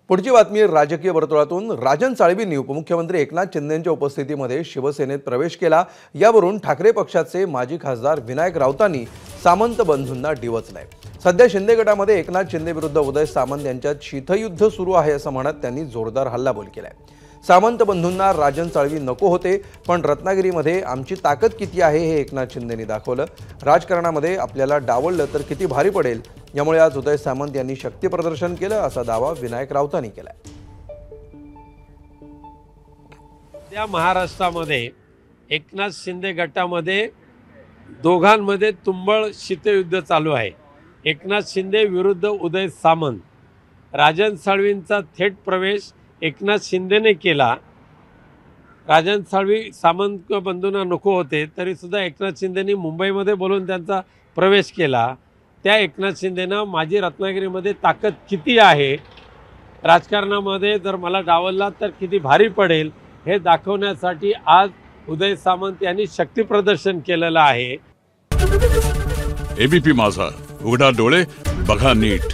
पुढची बातमी राजकीय वर्तुळातून राजन साळवींनी उपमुख्यमंत्री एकनाथ शिंदे यांच्या उपस्थितीमध्ये शिवसेनेत प्रवेश केला। यावरून ठाकरे पक्षाचे माजी खासदार विनायक राऊतांनी सामंत बंधूंना डिवचलंय। सध्या शिंदे गटामध्ये एकनाथ शिंदे विरुद्ध उदय सामंत यांच्यात शीतयुद्ध सुरू आहे असं म्हणत त्यांनी जोरदार हल्लाबोल केलाय। सामंत बंधूंना राजन साळवी नको होते, पण रत्नागिरीमध्ये आमची ताकद किती आहे हे एकनाथ शिंदेंनी दाखवलं। राजकारणामध्ये आपल्याला डावललं तर किती भारी पडेल, यामुळे आज उदय सामंत यांनी शक्ती प्रदर्शन केलं असा दावा विनायक राऊतांनी केलाय। त्या महाराष्ट्रामध्ये एकनाथ शिंदे गटामध्ये दोघांमध्ये तुंबळ शीतयुद्ध चालू आहे। एकनाथ शिंदे विरुद्ध उदय सामंत। राजन साळवींचा थेट प्रवेश एकनाथ शिंदेने केला। राजन साळवी सामंत बंधूंना नको होते तरी सुद्धा एकनाथ शिंदेनी मुंबईमध्ये बोलून त्यांचा प्रवेश केला। त्या एकनाथ शिंदेनं माझी रत्नागिरीमध्ये ताकद किती आहे, राजकारणामध्ये जर मला डावलला तर किती भारी पडेल हे दाखवण्यासाठी आज उदय सामंत यांनी शक्ती प्रदर्शन केलेलं आहे। एबीपी माझा, उघडा डोळे बघा नीट।